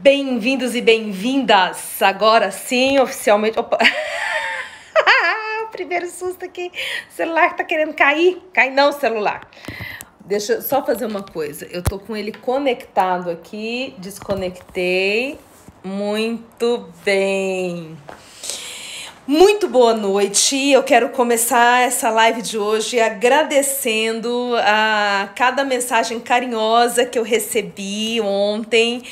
Bem-vindos e bem-vindas! Agora sim, oficialmente... Opa! Primeiro susto aqui. O celular tá querendo cair. Cai não, celular. Deixa eu só fazer uma coisa. Eu tô com ele conectado aqui. Desconectei. Muito bem. Muito boa noite, eu quero começar essa live de hoje agradecendo a cada mensagem carinhosa que eu recebi ontem,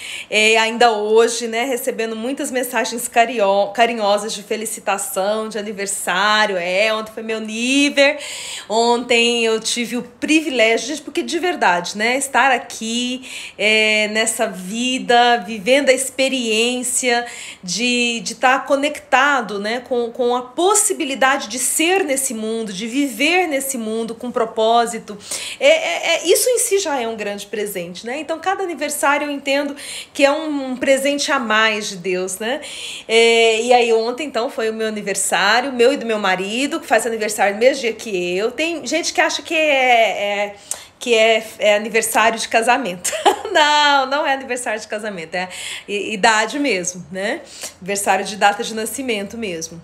ainda hoje, né, recebendo muitas mensagens carinhosas de felicitação, de aniversário, ontem foi meu nível, ontem eu tive o privilégio, gente, porque de verdade, né, estar aqui nessa vida, vivendo a experiência de estar conectado, né, com a possibilidade de ser nesse mundo, de viver nesse mundo com propósito. Isso em si já é um grande presente, né? Então, cada aniversário eu entendo que é um presente a mais de Deus, né? E aí, ontem, então, foi o meu aniversário, meu e do meu marido, que faz aniversário no mesmo dia que eu. Tem gente que acha que é aniversário de casamento. Não é aniversário de casamento, é idade mesmo, né? Aniversário de data de nascimento mesmo.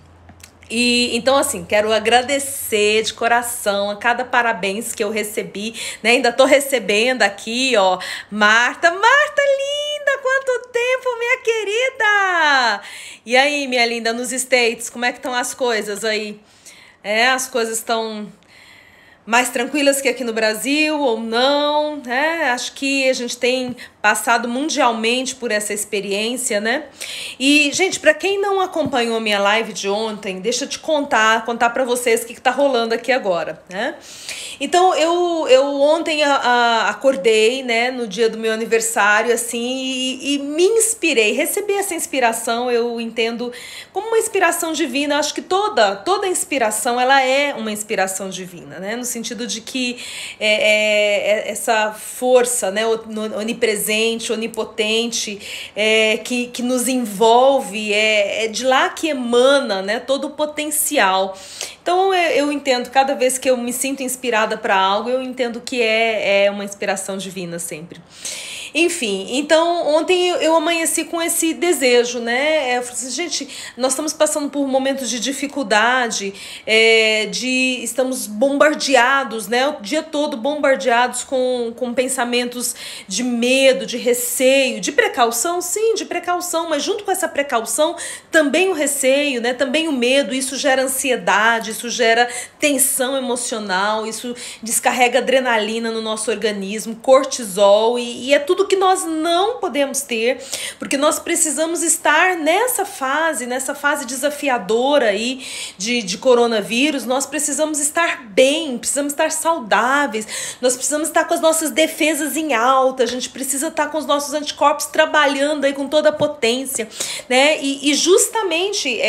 E então, assim, quero agradecer de coração a cada parabéns que eu recebi, né? Ainda tô recebendo aqui, ó, Marta linda, quanto tempo, minha querida! E aí, minha linda, nos States, como é que estão as coisas aí? As coisas estão mais tranquilas que aqui no Brasil ou não, né? Acho que a gente tem passado mundialmente por essa experiência, né? E, gente, para quem não acompanhou a minha live de ontem, deixa eu te contar para vocês o que tá rolando aqui agora, né? Então, eu ontem acordei, né, no dia do meu aniversário, assim, e me inspirei, recebi essa inspiração, eu entendo como uma inspiração divina. Acho que toda inspiração, ela é uma inspiração divina, né? No sentido de que essa força, né, onipresente, onipotente, que nos envolve, é de lá que emana, né, todo o potencial. Então eu entendo, cada vez que eu me sinto inspirada para algo, eu entendo que é uma inspiração divina sempre. Enfim, então ontem eu amanheci com esse desejo, né? Eu falei assim, gente, nós estamos passando por momentos de dificuldade, estamos bombardeados, né? O dia todo bombardeados com pensamentos de medo, de receio, de precaução, sim, de precaução, mas junto com essa precaução também o receio, né? Também o medo, isso gera ansiedade, isso gera tensão emocional, isso descarrega adrenalina no nosso organismo, cortisol, e é tudo que nós não podemos ter, porque nós precisamos estar nessa fase desafiadora aí de coronavírus. Nós precisamos estar bem, precisamos estar saudáveis, nós precisamos estar com as nossas defesas em alta, a gente precisa estar com os nossos anticorpos trabalhando aí com toda a potência, né? E justamente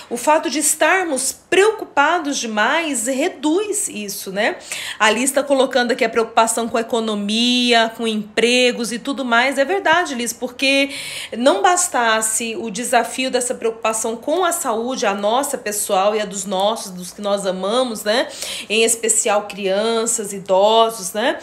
o fato de estarmos preocupados demais reduz isso, né? Ali está colocando aqui a preocupação com a economia, com empregos e tudo mais. É verdade, Liz, porque não bastasse o desafio dessa preocupação com a saúde, a nossa pessoal e a dos nossos, dos que nós amamos, né? Em especial crianças, idosos, né?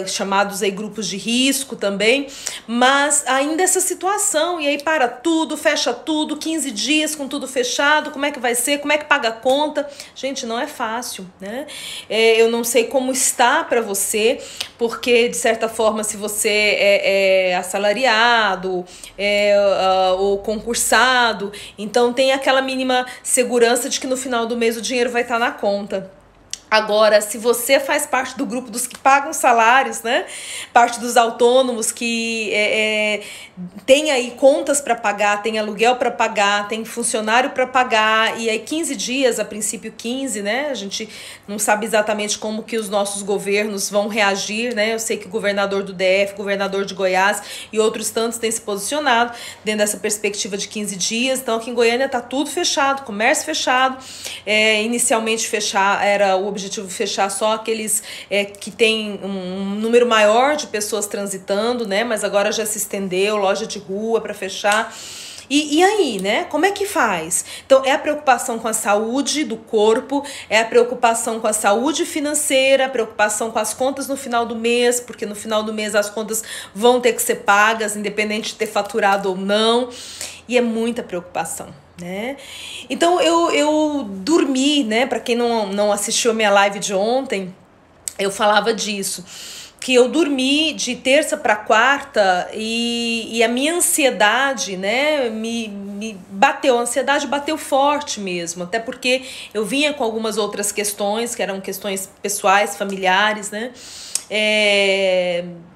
Chamados aí grupos de risco também, mas ainda essa situação, e aí para tudo, fecha tudo, 15 dias com tudo fechado, como é que vai ser? Como é que paga a conta? Gente, não é fácil, né? Eu não sei como está para você, porque de certa forma, se você é assalariado ou concursado, então tem aquela mínima segurança de que no final do mês o dinheiro vai estar na conta. Agora, se você faz parte do grupo dos que pagam salários, né? Parte dos autônomos que tem aí contas para pagar, tem aluguel para pagar, tem funcionário para pagar, e aí 15 dias, a princípio 15, né? A gente não sabe exatamente como que os nossos governos vão reagir, né? Eu sei que o governador do DF, governador de Goiás e outros tantos têm se posicionado dentro dessa perspectiva de 15 dias. Então, aqui em Goiânia tá tudo fechado, comércio fechado. Inicialmente era o objetivo fechar só aqueles que tem um número maior de pessoas transitando, né? Mas agora já se estendeu, loja de rua para fechar. E aí, né? Como é que faz? Então, é a preocupação com a saúde do corpo, é a preocupação com a saúde financeira, a preocupação com as contas no final do mês, porque no final do mês as contas vão ter que ser pagas, independente de ter faturado ou não. E é muita preocupação, né? Então, eu dormi, né? Para quem não assistiu a minha live de ontem, eu falava disso. Que eu dormi de terça para quarta e a minha ansiedade, né, me bateu, a ansiedade bateu forte mesmo, até porque eu vinha com algumas outras questões, que eram questões pessoais, familiares, né,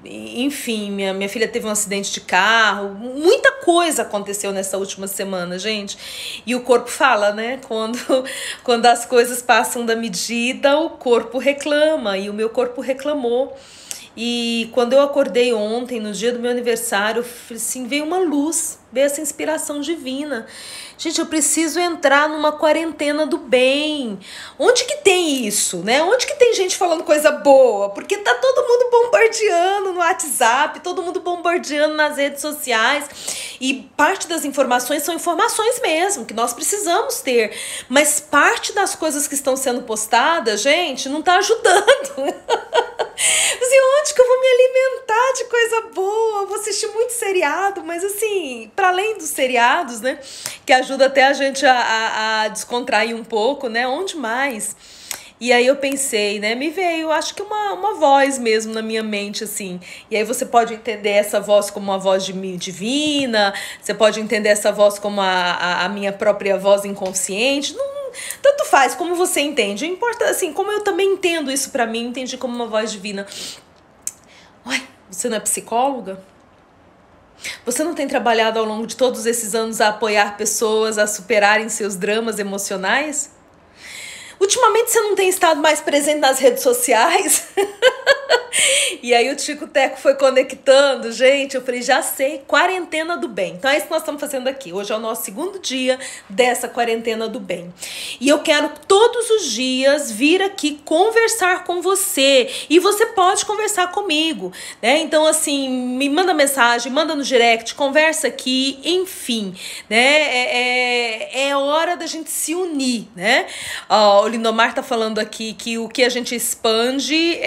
enfim, minha filha teve um acidente de carro, muita coisa aconteceu nessa última semana, gente, e o corpo fala, né, quando as coisas passam da medida, o corpo reclama, e o meu corpo reclamou. E quando eu acordei ontem, no dia do meu aniversário, assim, veio uma luz, veio essa inspiração divina. Gente, eu preciso entrar numa quarentena do bem. Onde que tem isso, né? Onde que tem gente falando coisa boa? Porque tá todo mundo bombardeando no WhatsApp, todo mundo bombardeando nas redes sociais. E parte das informações são informações mesmo, que nós precisamos ter. Mas parte das coisas que estão sendo postadas, gente, não tá ajudando. Assim, onde que eu vou me alimentar de coisa boa? Eu vou assistir muito seriado, mas assim, para além dos seriados, né, que ajuda até a gente a descontrair um pouco, né, onde mais? E aí eu pensei, né, me veio, acho que uma voz mesmo na minha mente, assim. E aí você pode entender essa voz como uma voz divina, você pode entender essa voz como a minha própria voz inconsciente, não. Tanto faz, como você entende. Importa, assim, como eu também entendo isso pra mim, entendi como uma voz divina. Uai, você não é psicóloga? Você não tem trabalhado ao longo de todos esses anos a apoiar pessoas a superarem seus dramas emocionais? Ultimamente você não tem estado mais presente nas redes sociais? E aí o Tico Teco foi conectando, gente, eu falei, já sei, quarentena do bem. Então é isso que nós estamos fazendo aqui. Hoje é o nosso segundo dia dessa quarentena do bem. E eu quero todos os dias vir aqui conversar com você. E você pode conversar comigo, né? Então, assim, me manda mensagem, manda no direct, conversa aqui, enfim, né? É hora da gente se unir, né? O Lindomar tá falando aqui que o que a gente expande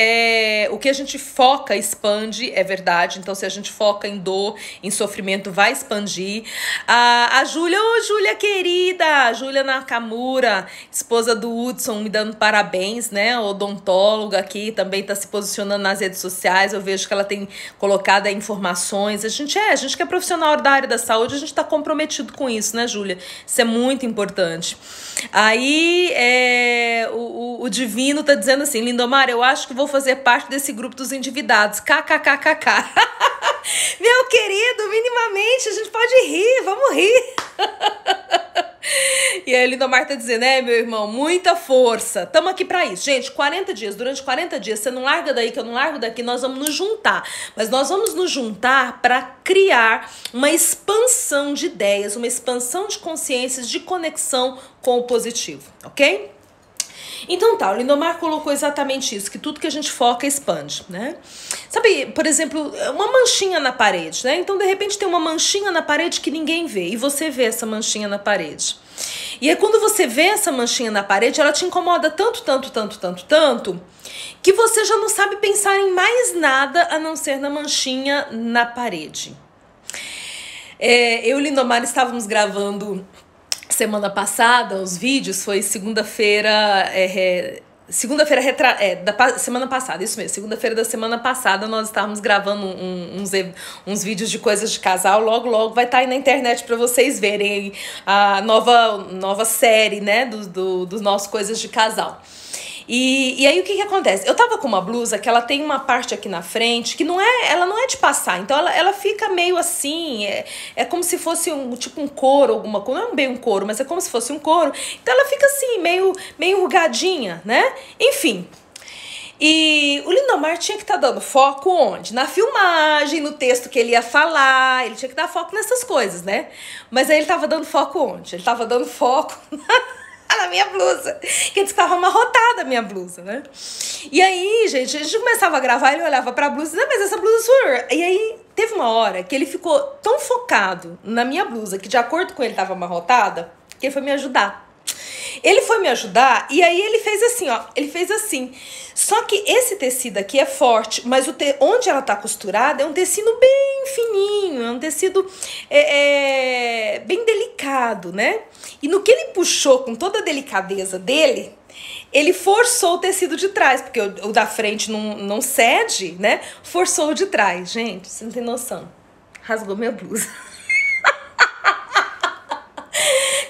o que a gente foca expande, é verdade. Então, se a gente foca em dor, em sofrimento, vai expandir. A Júlia, Júlia querida, a Júlia Nakamura, esposa do Hudson, me dando parabéns, né? Odontóloga aqui, também tá se posicionando nas redes sociais. Eu vejo que ela tem colocado informações. A gente que é profissional da área da saúde, a gente tá comprometido com isso, né, Júlia? Isso é muito importante. Aí, o Divino tá dizendo assim, Lindomar, eu acho que vou fazer parte desse grupo dos endividados, kkkk. Meu querido, minimamente a gente pode rir, vamos rir. E aí Lindomar tá dizendo, meu irmão, muita força, tamo aqui pra isso. Gente, 40 dias, durante 40 dias, você não larga daí que eu não largo daqui, nós vamos nos juntar. Mas nós vamos nos juntar para criar uma expansão de ideias, uma expansão de consciências, de conexão com o positivo, ok? Então tá, o Lindomar colocou exatamente isso, que tudo que a gente foca expande, né? Sabe, por exemplo, uma manchinha na parede, né? Então, de repente, tem uma manchinha na parede que ninguém vê, e você vê essa manchinha na parede. E aí, quando você vê essa manchinha na parede, ela te incomoda tanto, que você já não sabe pensar em mais nada a não ser na manchinha na parede. Eu e o Lindomar estávamos gravando semana passada, os vídeos, foi segunda-feira, da semana passada, isso mesmo, segunda-feira da semana passada nós estávamos gravando uns vídeos de coisas de casal, logo vai estar aí na internet para vocês verem a nova série, né, dos nossos coisas de casal. E aí o que acontece? Eu tava com uma blusa que ela tem uma parte aqui na frente que ela não é de passar, então ela fica meio assim, é como se fosse tipo um couro, alguma coisa, não é bem um couro, mas é como se fosse um couro, então ela fica assim, meio enrugadinha, né? Enfim. E o Lindomar tinha que estar dando foco onde? Na filmagem, no texto que ele ia falar, ele tinha que dar foco nessas coisas, né? Mas aí ele tava dando foco onde? Ele tava dando foco na minha blusa. Que disse que tava amarrotada a minha blusa, né? E aí, gente, a gente começava a gravar, ele olhava pra blusa e dizia, mas essa blusa sua... E aí, teve uma hora que ele ficou tão focado na minha blusa, que de acordo com ele tava amarrotada, que ele foi me ajudar. Ele foi me ajudar e aí ele fez assim, ó. Ele fez assim. Só que esse tecido aqui é forte, mas onde ela tá costurada é um tecido bem fininho, é um tecido bem delicado, né? E no que ele puxou com toda a delicadeza dele, ele forçou o tecido de trás, porque o da frente não cede, né? Forçou o de trás. Gente, você não tem noção. Rasgou minha blusa.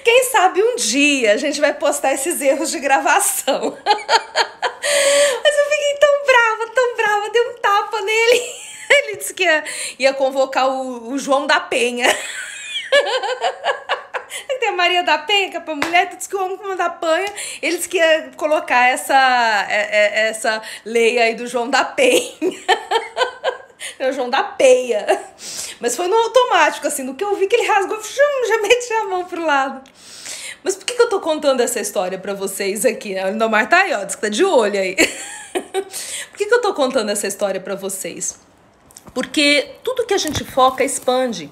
Quem sabe um dia a gente vai postar esses erros de gravação. Mas eu fiquei tão brava, dei um tapa nele. Ele disse que ia convocar o João da Penha. Tem a Maria da Penha, que é pra mulher, disse que o homem da Penha, ele disse que ia colocar essa lei aí do João da Penha. É o João da Peia. Mas foi no automático, assim, no que eu vi que ele rasgou, já meti a mão pro lado. Mas por que eu tô contando essa história pra vocês aqui? O Lindomar tá aí, ó, diz que tá de olho aí. Por que eu tô contando essa história pra vocês? Porque tudo que a gente foca expande.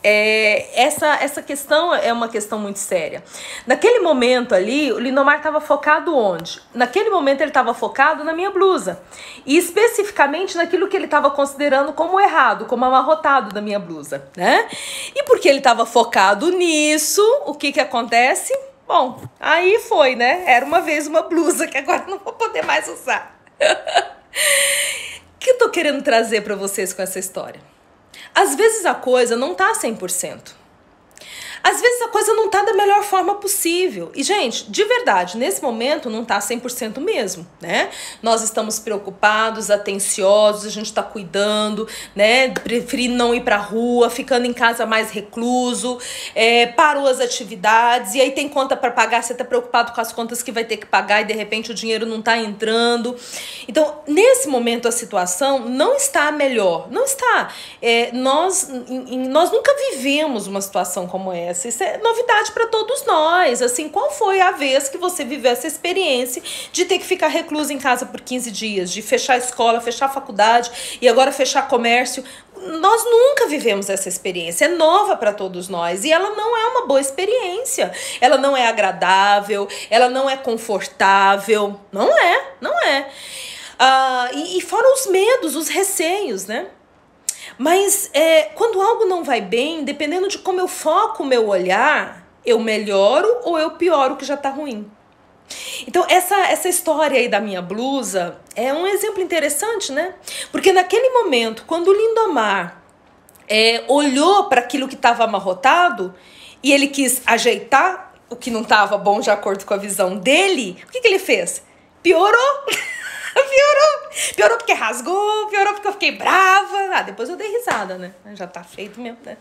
Essa questão é uma questão muito séria. Naquele momento ali, o Lindomar estava focado onde? Naquele momento ele estava focado na minha blusa. E especificamente naquilo que ele estava considerando como errado, como amarrotado da minha blusa, né? E porque ele estava focado nisso, o que acontece? Bom, aí foi, né? Era uma vez uma blusa que agora não vou poder mais usar. O que eu tô querendo trazer para vocês com essa história? Às vezes a coisa não tá 100%. Às vezes a coisa não tá da melhor forma possível. E, gente, de verdade, nesse momento não tá 100% mesmo, né? Nós estamos preocupados, atenciosos, a gente tá cuidando, né? Preferindo não ir pra rua, ficando em casa mais recluso, parou as atividades, e aí tem conta pra pagar, você tá preocupado com as contas que vai ter que pagar e de repente o dinheiro não tá entrando. Então, nesse momento a situação não está melhor, não está. Nós nunca vivemos uma situação como essa. Isso é novidade para todos nós. Assim, qual foi a vez que você viveu essa experiência de ter que ficar recluso em casa por 15 dias, de fechar a escola, fechar a faculdade e agora fechar comércio? Nós nunca vivemos essa experiência, é nova para todos nós e ela não é uma boa experiência. Ela não é agradável, ela não é confortável, não é. E fora os medos, os receios, né? Mas quando algo não vai bem, dependendo de como eu foco o meu olhar, eu melhoro ou eu pioro o que já tá ruim. Então essa história aí da minha blusa é um exemplo interessante, né? Porque naquele momento, quando o Lindomar olhou para aquilo que estava amarrotado e ele quis ajeitar o que não estava bom de acordo com a visão dele, o que ele fez? Piorou! Piorou porque rasgou, piorou porque eu fiquei brava. Depois eu dei risada, né? Já tá feito mesmo, né?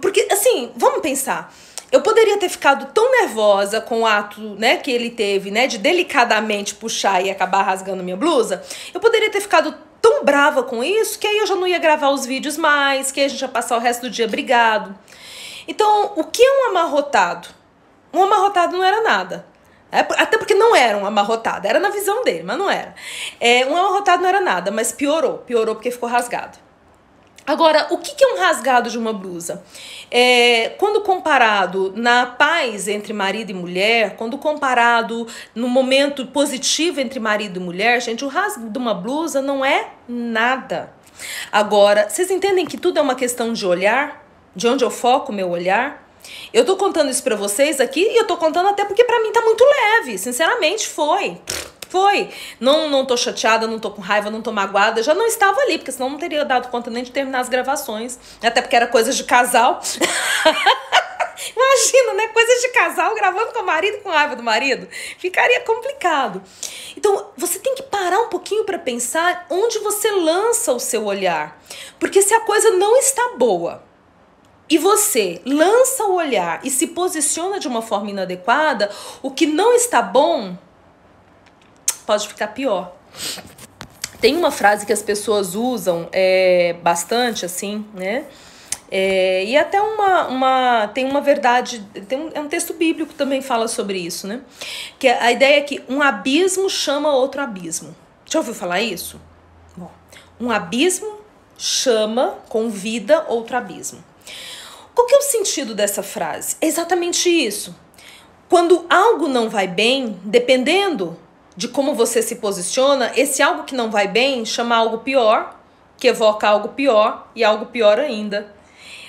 Porque, assim, vamos pensar. Eu poderia ter ficado tão nervosa com o ato, né, que ele teve, né, de delicadamente puxar e acabar rasgando minha blusa. Eu poderia ter ficado tão brava com isso que aí eu já não ia gravar os vídeos mais, que aí a gente ia passar o resto do dia brigado. Então, o que é um amarrotado? Um amarrotado não era nada. Até porque não era um amarrotado, era na visão dele, mas não era. Um amarrotado não era nada, mas piorou porque ficou rasgado. Agora, o que é um rasgado de uma blusa? Quando comparado na paz entre marido e mulher, quando comparado no momento positivo entre marido e mulher, gente, o rasgo de uma blusa não é nada. Agora, vocês entendem que tudo é uma questão de olhar? De onde eu foco o meu olhar? Eu tô contando isso pra vocês aqui e eu tô contando até porque pra mim tá muito leve, sinceramente foi. Não tô chateada, não tô com raiva, não tô magoada, já não estava ali, porque senão não teria dado conta nem de terminar as gravações, até porque era coisa de casal. Imagina, né? Coisas de casal gravando com o marido, com raiva do marido. Ficaria complicado. Então, você tem que parar um pouquinho pra pensar onde você lança o seu olhar. Porque se a coisa não está boa, e você lança o olhar e se posiciona de uma forma inadequada, o que não está bom pode ficar pior. Tem uma frase que as pessoas usam bastante, assim, né? E até tem uma verdade, é um texto bíblico que também fala sobre isso, né? Que a ideia é que um abismo chama outro abismo. Já ouviu falar isso? Bom, um abismo convida outro abismo. Qual que é o sentido dessa frase? É exatamente isso. Quando algo não vai bem, dependendo de como você se posiciona, esse algo que não vai bem chama algo pior, que evoca algo pior e algo pior ainda.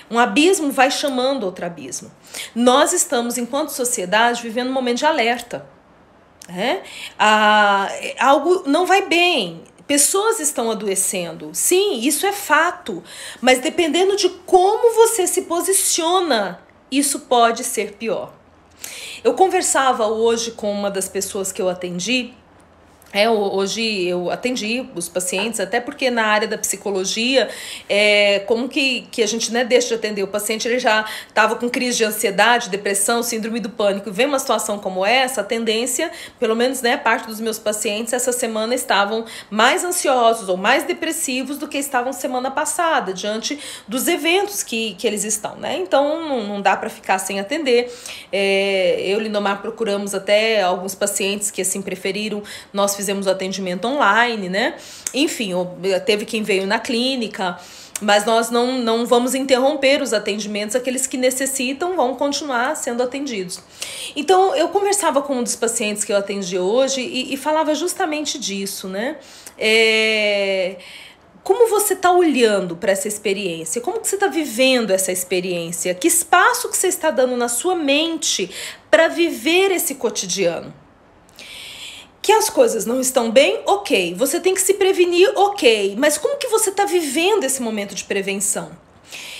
Um abismo vai chamando outro abismo. Nós estamos, enquanto sociedade, vivendo um momento de alerta. Algo não vai bem. Pessoas estão adoecendo. Sim, isso é fato. Mas dependendo de como você se posiciona, isso pode ser pior. Eu conversava hoje com uma das pessoas que eu atendi. Hoje eu atendi os pacientes, até porque na área da psicologia, como que a gente, né, deixa de atender o paciente, ele já estava com crise de ansiedade, depressão, síndrome do pânico, e vem uma situação como essa, a tendência, pelo menos, né, parte dos meus pacientes essa semana estavam mais ansiosos ou mais depressivos do que estavam semana passada, diante dos eventos que eles estão, né? Então não dá para ficar sem atender. Eu e Lindomar procuramos até alguns pacientes que assim preferiram, nós fizemos o atendimento online, né? Enfim, teve quem veio na clínica, mas nós não vamos interromper os atendimentos, aqueles que necessitam vão continuar sendo atendidos. Então, eu conversava com um dos pacientes que eu atendi hoje e falava justamente disso, né? Como você está olhando para essa experiência? Como que você está vivendo essa experiência? Que espaço que você está dando na sua mente para viver esse cotidiano? Que as coisas não estão bem, ok. Você tem que se prevenir, ok. Mas como que você está vivendo esse momento de prevenção?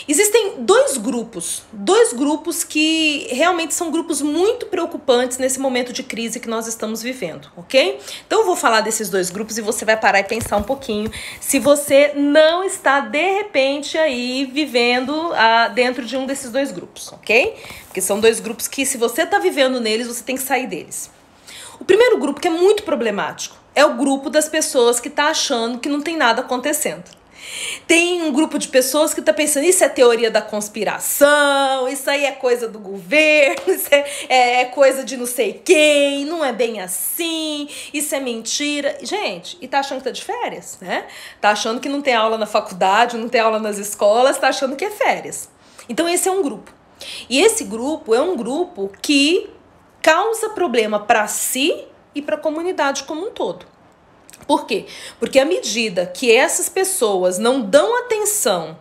Existem dois grupos que realmente são grupos muito preocupantes nesse momento de crise que nós estamos vivendo, ok? Então eu vou falar desses dois grupos e você vai parar e pensar um pouquinho se você não está, de repente, aí vivendo dentro de um desses dois grupos, ok? Porque são dois grupos que, se você está vivendo neles, você tem que sair deles. O primeiro grupo, que é muito problemático, é o grupo das pessoas que está achando que não tem nada acontecendo. Tem um grupo de pessoas que está pensando, isso é teoria da conspiração, isso aí é coisa do governo, isso é coisa de não sei quem, não é bem assim, isso é mentira. Gente, e tá achando que tá de férias, né? Tá achando que não tem aula na faculdade, não tem aula nas escolas, tá achando que é férias. Então esse é um grupo. E esse grupo é um grupo que causa problema para si e para a comunidade como um todo. Por quê? Porque à medida que essas pessoas não dão atenção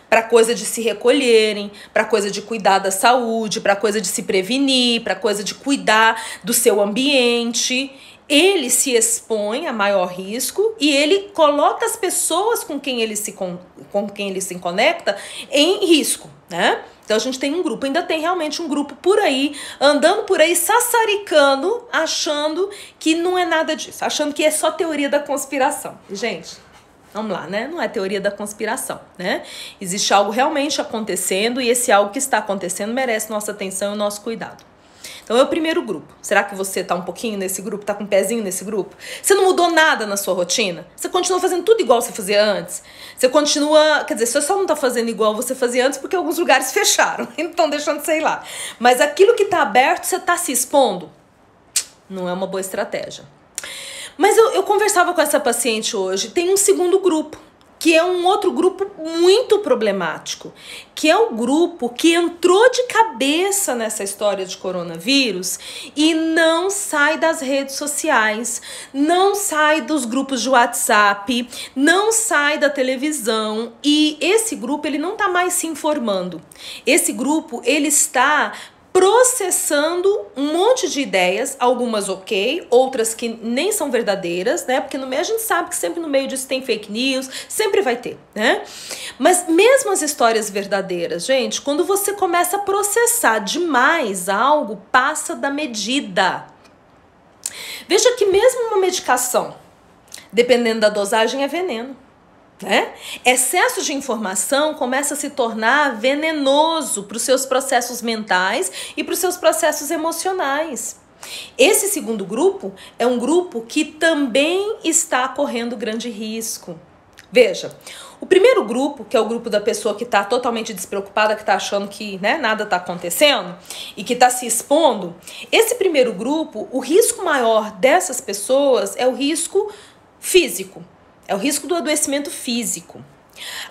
para coisa de se recolherem, para coisa de cuidar da saúde, para coisa de se prevenir, para coisa de cuidar do seu ambiente, ele se expõe a maior risco e ele coloca as pessoas com quem ele se conecta em risco, né? Então a gente tem um grupo, ainda tem realmente um grupo por aí, andando por aí, sassaricando, achando que não é nada disso, achando que é só teoria da conspiração. Gente, vamos lá, né? Não é teoria da conspiração, né? Existe algo realmente acontecendo e esse algo que está acontecendo merece nossa atenção e nosso cuidado. Então é o primeiro grupo. Será que você tá um pouquinho nesse grupo, tá com um pezinho nesse grupo? Você não mudou nada na sua rotina? Você continua fazendo tudo igual você fazia antes? Você continua, quer dizer, você só não tá fazendo igual você fazia antes porque alguns lugares fecharam, então deixando de sei lá. Mas aquilo que tá aberto, você tá se expondo? Não é uma boa estratégia. Mas eu conversava com essa paciente hoje, tem um segundo grupo, que é um outro grupo muito problemático, que é o grupo que entrou de cabeça nessa história de coronavírus e não sai das redes sociais, não sai dos grupos de WhatsApp, não sai da televisão, e esse grupo ele não está mais se informando. Esse grupo ele está processando um monte de ideias, algumas ok, outras que nem são verdadeiras, né? Porque no meio a gente sabe que sempre no meio disso tem fake news, sempre vai ter, né? Mas mesmo as histórias verdadeiras, gente, quando você começa a processar demais algo, passa da medida. Veja que mesmo uma medicação, dependendo da dosagem, é veneno. Né? Excesso de informação começa a se tornar venenoso para os seus processos mentais e para os seus processos emocionais. Esse segundo grupo é um grupo que também está correndo grande risco. Veja, O primeiro grupo, que é o grupo da pessoa que está totalmente despreocupada, que está achando que, né, nada está acontecendo e que está se expondo, esse primeiro grupo, o risco maior dessas pessoas é o risco físico, é o risco do adoecimento físico.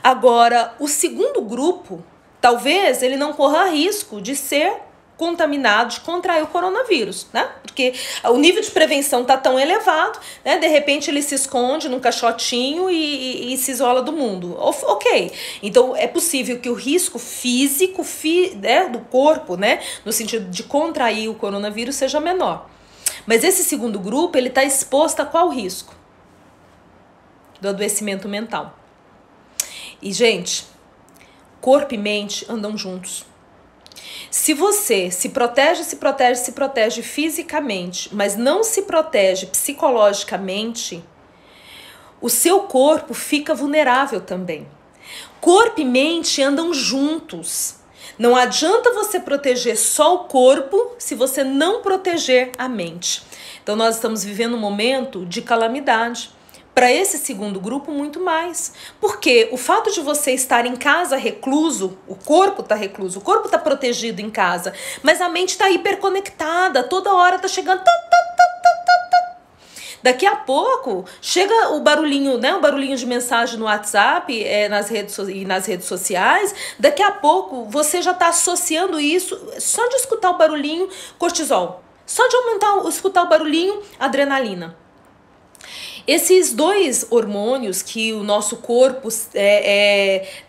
Agora, o segundo grupo, talvez ele não corra risco de ser contaminado, de contrair o coronavírus, né? Porque o nível de prevenção está tão elevado, né? De repente ele se esconde num caixotinho e se isola do mundo. Ok, então é possível que o risco físico né, do corpo, né, no sentido de contrair o coronavírus, seja menor. Mas esse segundo grupo, ele está exposto a qual risco? Do adoecimento mental. E, gente, corpo e mente andam juntos. Se você se protege fisicamente, mas não se protege psicologicamente, o seu corpo fica vulnerável também. Corpo e mente andam juntos. Não adianta você proteger só o corpo se você não proteger a mente. Então nós estamos vivendo um momento de calamidade. Para esse segundo grupo, muito mais. Porque o fato de você estar em casa recluso, o corpo está recluso, o corpo está protegido em casa, mas a mente está hiperconectada, toda hora está chegando... Daqui a pouco, chega o barulhinho, né? O barulhinho de mensagem no WhatsApp nas redes sociais. Daqui a pouco, você já está associando isso, só de escutar o barulhinho, cortisol. Só de escutar o barulhinho, adrenalina. Esses dois hormônios que o nosso corpo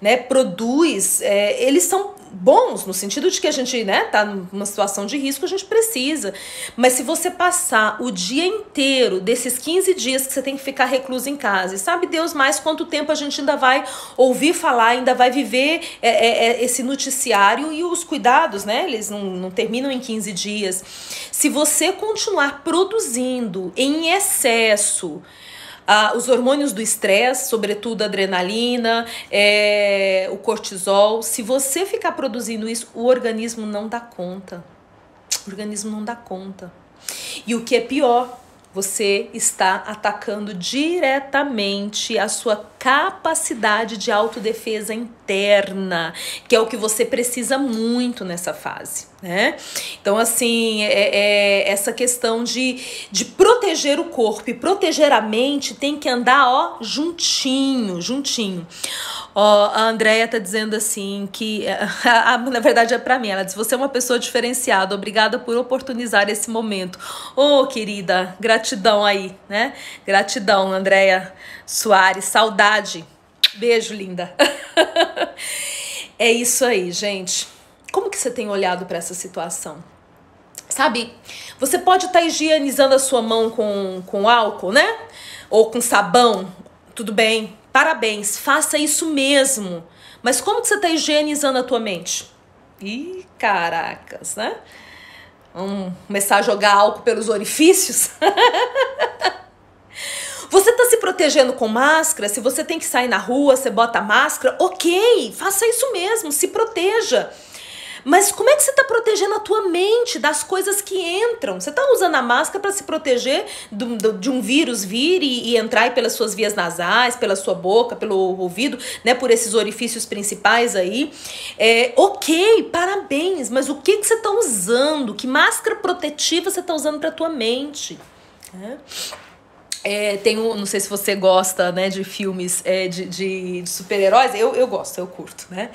né, produz, eles são bons, no sentido de que a gente, né, tá numa situação de risco, a gente precisa. Mas se você passar o dia inteiro desses 15 dias que você tem que ficar recluso em casa, e sabe Deus mais quanto tempo a gente ainda vai ouvir falar, ainda vai viver esse noticiário, e os cuidados, né, eles não terminam em 15 dias. Se você continuar produzindo em excesso os hormônios do estresse, sobretudo a adrenalina, o cortisol, se você ficar produzindo isso, o organismo não dá conta. O organismo não dá conta. E o que é pior, você está atacando diretamente a sua capacidade de autodefesa interna, que é o que você precisa muito nessa fase, né? Então, assim, essa questão de proteger o corpo e proteger a mente tem que andar, ó, juntinho. Ó, a Andrea tá dizendo assim que, na verdade é pra mim, ela diz, você é uma pessoa diferenciada, obrigada por oportunizar esse momento. Ô, querida, gratidão aí, né? Gratidão, Andrea Soares, saudade. Beijo, linda. É isso aí, gente. Como que você tem olhado pra essa situação? Sabe, você pode estar higienizando a sua mão com álcool, né? Ou com sabão, tudo bem. Parabéns, faça isso mesmo. Mas como que você está higienizando a tua mente? Ih, caracas, né? Vamos começar a jogar álcool pelos orifícios? Você está se protegendo com máscara? Se você tem que sair na rua, você bota máscara? Ok, faça isso mesmo, se proteja. Mas como é que você está protegendo a tua mente das coisas que entram? Você está usando a máscara para se proteger de um vírus vir e entrar pelas suas vias nasais, pela sua boca, pelo ouvido, né, por esses orifícios principais aí. Ok, parabéns, mas o que você está usando? Que máscara protetiva você está usando para a tua mente? Não sei se você gosta, né, de filmes de super-heróis. Eu gosto, eu curto, né?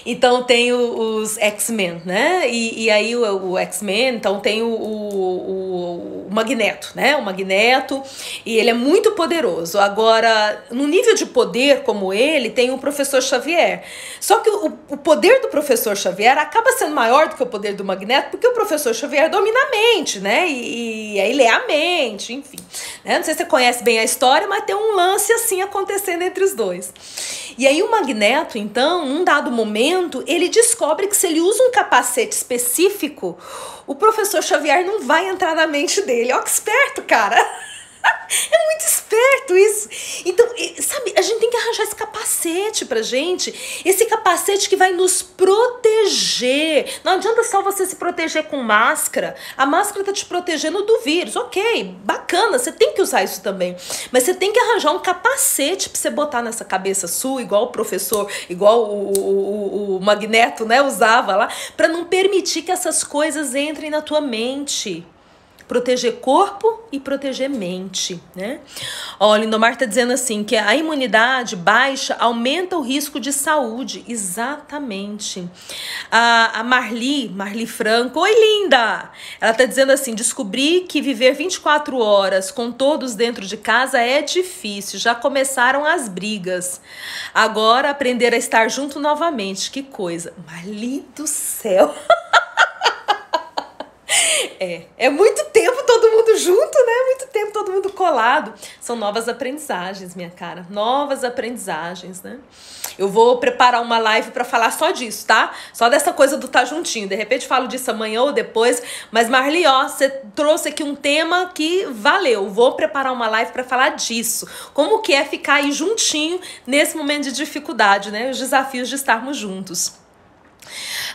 Então tem os X-Men, né? E aí o X-Men, então tem o Magneto, né? O Magneto, e ele é muito poderoso. Agora, no nível de poder como ele, tem o Professor Xavier. Só que o poder do Professor Xavier acaba sendo maior do que o poder do Magneto, porque o Professor Xavier domina a mente, né? E aí lê a mente, enfim. Né? Não sei se você conhece bem a história, mas tem um lance assim acontecendo entre os dois. E aí o Magneto, então, num dado momento, ele descobre que se ele usa um capacete específico, o Professor Xavier não vai entrar na mente dele. Ó, que esperto, cara! É muito esperto isso. Então, sabe, a gente tem que arranjar esse capacete pra gente. Esse capacete que vai nos proteger. Não adianta só você se proteger com máscara. A máscara tá te protegendo do vírus. Ok, bacana, você tem que usar isso também. Mas você tem que arranjar um capacete pra você botar nessa cabeça sua, igual o professor, igual o Magneto, né, usava lá, pra não permitir que essas coisas entrem na tua mente. Proteger corpo e proteger mente, né? Ó, o Lindomar tá dizendo assim, que a imunidade baixa aumenta o risco de saúde. Exatamente. A Marli Franco, oi linda! Ela tá dizendo assim, descobri que viver 24 horas com todos dentro de casa é difícil, já começaram as brigas. Agora aprender a estar junto novamente, que coisa. Marli do céu! É muito tempo todo mundo junto, né? Muito tempo todo mundo colado. São novas aprendizagens, minha cara. Novas aprendizagens, né? Eu vou preparar uma live pra falar só disso, tá? Só dessa coisa do tá juntinho. De repente falo disso amanhã ou depois. Mas Marli, ó, você trouxe aqui um tema que valeu. Vou preparar uma live pra falar disso. Como que é ficar aí juntinho nesse momento de dificuldade, né? Os desafios de estarmos juntos.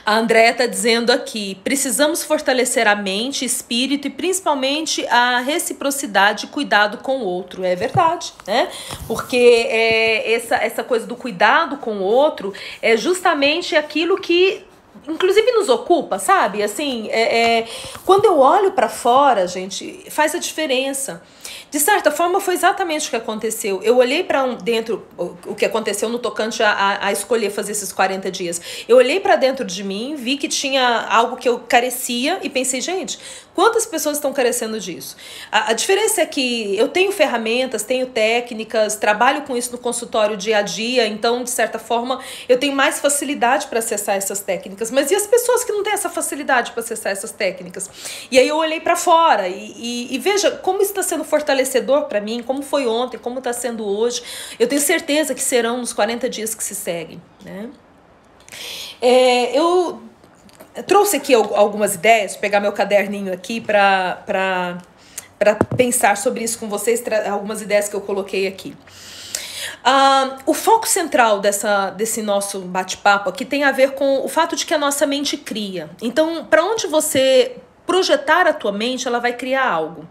A Andréia está dizendo aqui, precisamos fortalecer a mente, espírito e principalmente a reciprocidade e cuidado com o outro. É verdade, né? Porque essa coisa do cuidado com o outro é justamente aquilo que inclusive nos ocupa, sabe? Assim, quando eu olho para fora, gente, faz a diferença. De certa forma, foi exatamente o que aconteceu. Eu olhei para dentro, o que aconteceu no tocante a escolher fazer esses 40 dias. Eu olhei para dentro de mim, vi que tinha algo que eu carecia e pensei, gente, quantas pessoas estão carecendo disso? A diferença é que eu tenho ferramentas, tenho técnicas, trabalho com isso no consultório dia a dia, então, de certa forma, eu tenho mais facilidade para acessar essas técnicas. Mas e as pessoas que não têm essa facilidade para acessar essas técnicas? E aí eu olhei para fora e veja como isso está sendo fortalecedor para mim, como foi ontem, como está sendo hoje. Eu tenho certeza que serão nos 40 dias que se seguem, né? Eu trouxe aqui algumas ideias, vou pegar meu caderninho aqui para pensar sobre isso com vocês, algumas ideias que eu coloquei aqui. O foco central desse nosso bate-papo aqui tem a ver com o fato de que a nossa mente cria. Então, para onde você projetar a tua mente, ela vai criar algo.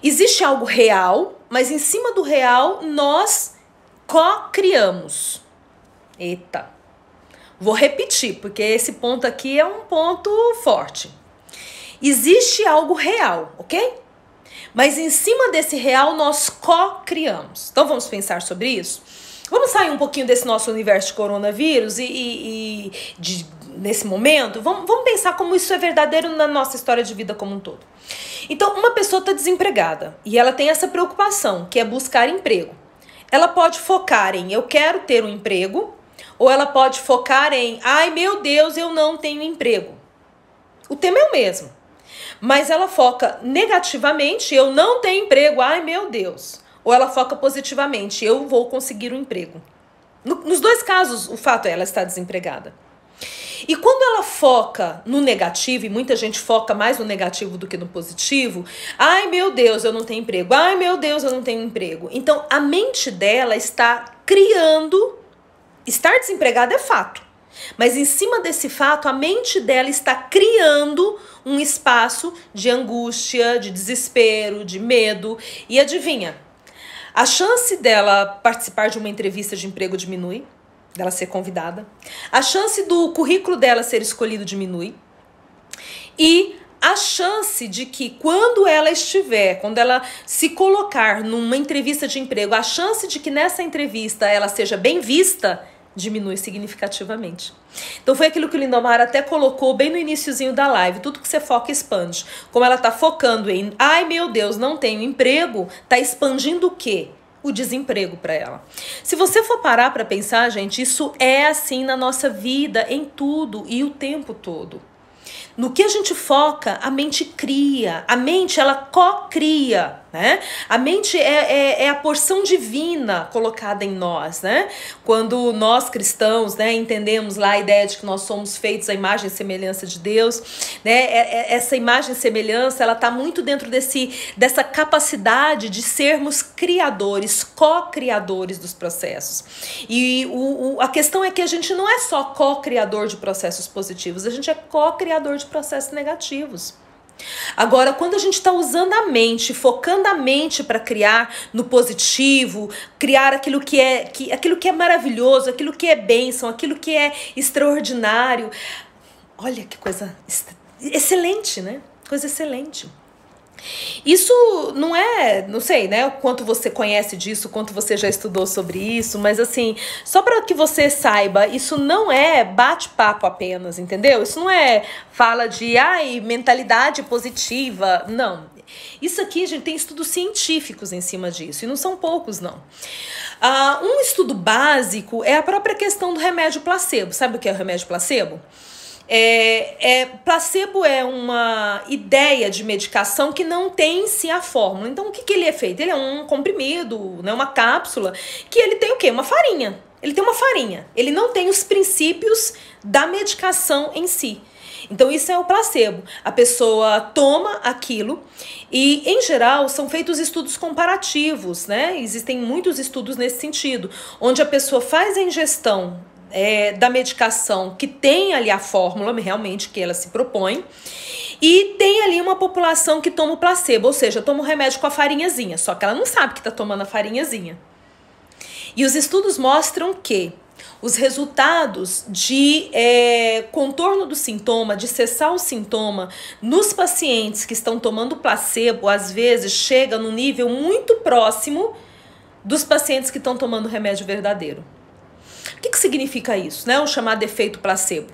Existe algo real, mas em cima do real nós co-criamos. Eita. Vou repetir, porque esse ponto aqui é um ponto forte. Existe algo real, ok? Mas em cima desse real nós co-criamos. Então vamos pensar sobre isso? Vamos sair um pouquinho desse nosso universo de coronavírus nesse momento? Vamos pensar como isso é verdadeiro na nossa história de vida como um todo. Então, uma pessoa está desempregada e ela tem essa preocupação, que é buscar emprego. Ela pode focar em eu quero ter um emprego, ou ela pode focar em ai meu Deus, eu não tenho emprego. O tema é o mesmo, mas ela foca negativamente, eu não tenho emprego, ai meu Deus. Ou ela foca positivamente, eu vou conseguir um emprego. Nos dois casos, o fato é ela está desempregada. E quando ela foca no negativo, e muita gente foca mais no negativo do que no positivo, ai meu Deus, eu não tenho emprego, ai meu Deus, eu não tenho emprego. Então a mente dela está criando, estar desempregada é fato, mas em cima desse fato a mente dela está criando um espaço de angústia, de desespero, de medo. E adivinha, a chance dela participar de uma entrevista de emprego diminui, dela ser convidada. A chance do currículo dela ser escolhido diminui. E a chance de que quando ela se colocar numa entrevista de emprego, a chance de que nessa entrevista ela seja bem vista diminui significativamente. Então foi aquilo que o Lindomar até colocou bem no iniciozinho da live. Tudo que você foca expande. Como ela tá focando em ai meu Deus, não tenho emprego, tá expandindo o quê? O desemprego para ela. Se você for parar para pensar, gente, isso é assim na nossa vida, em tudo e o tempo todo. No que a gente foca, a mente cria. A mente, ela co-cria. né? A mente é a porção divina colocada em nós, né? Quando nós cristãos, né, entendemos lá a ideia de que nós somos feitos à imagem e semelhança de Deus, né? Essa imagem e semelhança, ela está muito dentro dessa capacidade de sermos criadores, co-criadores dos processos. E a questão é que a gente não é só co-criador de processos positivos, a gente é co-criador de processos negativos. Agora, quando a gente está usando a mente, focando a mente para criar no positivo, criar aquilo que é maravilhoso, aquilo que é bênção, aquilo que é extraordinário, olha que coisa excelente, né? Coisa excelente. Isso não sei, né, o quanto você conhece disso, o quanto você já estudou sobre isso, mas assim, só para que você saiba, isso não é bate-papo apenas, entendeu? Isso não é fala de, mentalidade positiva, não. Isso aqui, gente, tem estudos científicos em cima disso, e não são poucos, não. Um estudo básico é a própria questão do remédio placebo. Sabe o que é o remédio placebo? Placebo é uma ideia de medicação que não tem em si a fórmula. Então, o que ele é feito? Ele é um comprimido, né, uma cápsula, que ele tem o quê? Uma farinha. Ele tem uma farinha. Ele não tem os princípios da medicação em si. Então, isso é o placebo. A pessoa toma aquilo e, em geral, são feitos estudos comparativos, né? Existem muitos estudos nesse sentido, onde a pessoa faz a ingestão da medicação que tem ali a fórmula realmente que ela se propõe, e tem ali uma população que toma o placebo, ou seja, toma o remédio com a farinhazinha, só que ela não sabe que está tomando a farinhazinha. E os estudos mostram que os resultados de contorno do sintoma, de cessar o sintoma, nos pacientes que estão tomando placebo, às vezes chega num nível muito próximo dos pacientes que estão tomando remédio verdadeiro. O que significa isso, né? O chamado efeito placebo.